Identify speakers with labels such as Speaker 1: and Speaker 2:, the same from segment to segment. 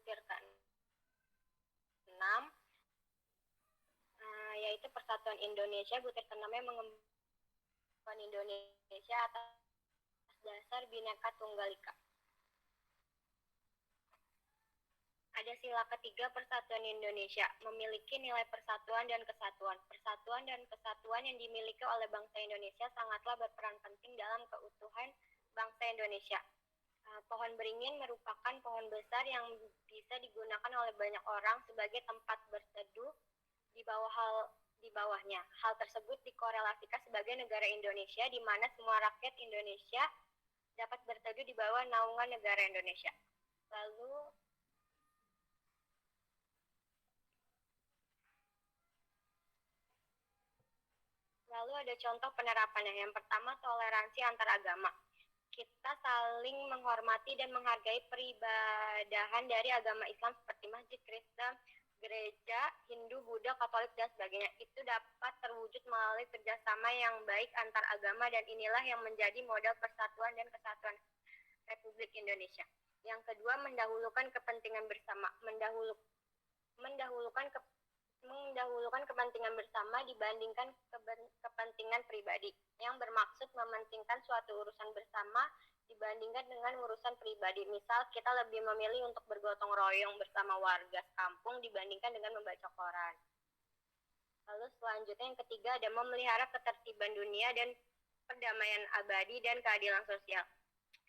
Speaker 1: butir ke-6, yaitu Persatuan Indonesia. Butir ke-6 mengembangkan Indonesia atas dasar Bhinneka Tunggal Ika. Ada sila ketiga Persatuan Indonesia, memiliki nilai persatuan dan kesatuan. Persatuan dan kesatuan yang dimiliki oleh bangsa Indonesia sangatlah berperan penting dalam keutuhan bangsa Indonesia. Pohon beringin merupakan pohon besar yang bisa digunakan oleh banyak orang sebagai tempat berteduh di bawahnya. Hal tersebut dikorelasikan sebagai negara Indonesia, di mana semua rakyat Indonesia dapat berteduh di bawah naungan negara Indonesia. Lalu ada contoh penerapannya. Yang pertama, toleransi antar agama. Kita saling menghormati dan menghargai peribadahan dari agama Islam seperti masjid, Kristen, gereja, Hindu, Buddha, Katolik, dan sebagainya. Itu dapat terwujud melalui kerjasama yang baik antar agama, dan inilah yang menjadi modal persatuan dan kesatuan Republik Indonesia. Yang kedua, mendahulukan kepentingan bersama. Mendahulukan kepentingan bersama dibandingkan kepentingan pribadi, yang bermaksud mementingkan suatu urusan bersama dibandingkan dengan urusan pribadi. Misal, kita lebih memilih untuk bergotong royong bersama warga kampung dibandingkan dengan membaca koran. Lalu selanjutnya yang ketiga ada memelihara ketertiban dunia dan perdamaian abadi dan keadilan sosial.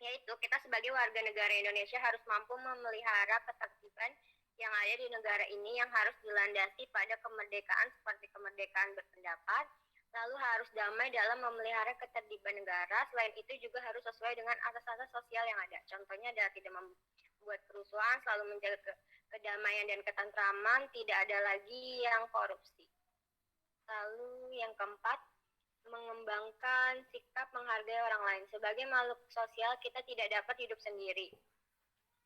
Speaker 1: Yaitu kita sebagai warga negara Indonesia harus mampu memelihara ketertiban yang ada di negara ini, yang harus dilandasi pada kemerdekaan seperti kemerdekaan berpendapat, lalu harus damai dalam memelihara ketertiban negara. Selain itu juga harus sesuai dengan asas-asas sosial yang ada. Contohnya adalah tidak membuat kerusuhan, selalu menjaga kedamaian dan ketentraman, tidak ada lagi yang korupsi. Lalu yang keempat, mengembangkan sikap menghargai orang lain. Sebagai makhluk sosial, kita tidak dapat hidup sendiri.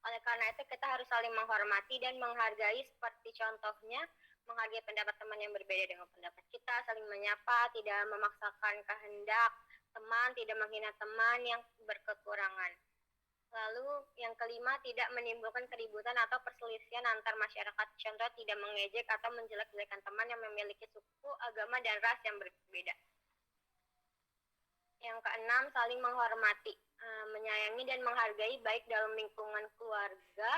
Speaker 1: Oleh karena itu, kita harus saling menghormati dan menghargai, seperti contohnya menghargai pendapat teman yang berbeda dengan pendapat kita, saling menyapa, tidak memaksakan kehendak teman, tidak menghina teman yang berkekurangan. Lalu yang kelima, tidak menimbulkan keributan atau perselisihan antar masyarakat. Contoh, tidak mengejek atau menjelek-jelekan teman yang memiliki suku, agama, dan ras yang berbeda. Yang keenam, saling menghormati, menyayangi dan menghargai baik dalam lingkungan keluarga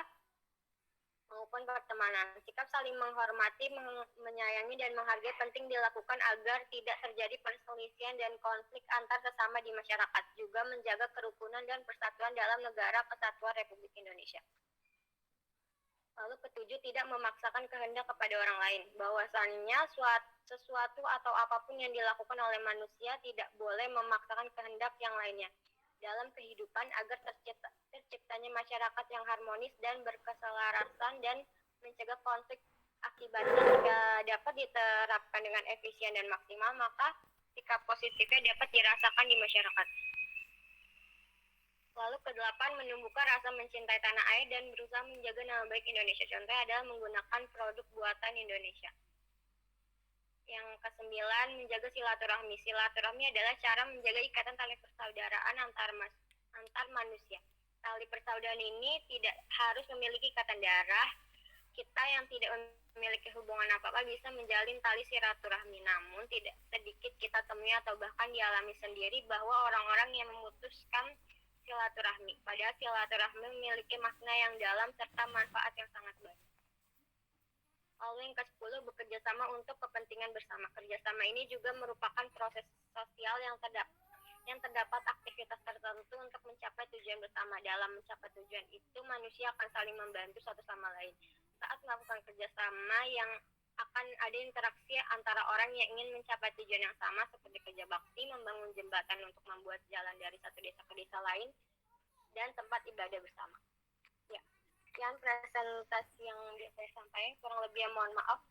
Speaker 1: maupun pertemanan. Sikap saling menghormati, menyayangi dan menghargai penting dilakukan agar tidak terjadi perselisihan dan konflik antar sesama di masyarakat. Juga menjaga kerukunan dan persatuan dalam negara kesatuan Republik Indonesia. Lalu ketujuh, tidak memaksakan kehendak kepada orang lain. Bahwasannya sesuatu atau apapun yang dilakukan oleh manusia tidak boleh memaksakan kehendak yang lainnya dalam kehidupan agar terciptanya masyarakat yang harmonis dan berkeselarasan dan mencegah konflik. Akibatnya jika dapat diterapkan dengan efisien dan maksimal, maka sikap positifnya dapat dirasakan di masyarakat. Lalu kedelapan, menumbuhkan rasa mencintai tanah air dan berusaha menjaga nama baik Indonesia. Contohnya adalah menggunakan produk buatan Indonesia. Yang kesembilan, menjaga silaturahmi. Silaturahmi adalah cara menjaga ikatan tali persaudaraan antar manusia. Tali persaudaraan ini tidak harus memiliki ikatan darah. Kita yang tidak memiliki hubungan apa-apa bisa menjalin tali silaturahmi. Namun tidak sedikit kita temui atau bahkan dialami sendiri bahwa orang-orang yang memutuskan silaturahmi. Padahal silaturahmi memiliki makna yang dalam serta manfaat yang sangat banyak. Lalu yang ke-10, bekerja sama untuk kepentingan bersama. Kerjasama ini juga merupakan proses sosial yang terdapat aktivitas tertentu untuk mencapai tujuan bersama. Dalam mencapai tujuan itu, manusia akan saling membantu satu sama lain. Saat melakukan kerjasama yang akan ada interaksi antara orang yang ingin mencapai tujuan yang sama, seperti kerja bakti, membangun jembatan untuk membuat jalan dari satu desa ke desa lain, dan tempat ibadah bersama. Ya, sekian presentasi yang saya sampaikan. Kurang lebih mohon maaf.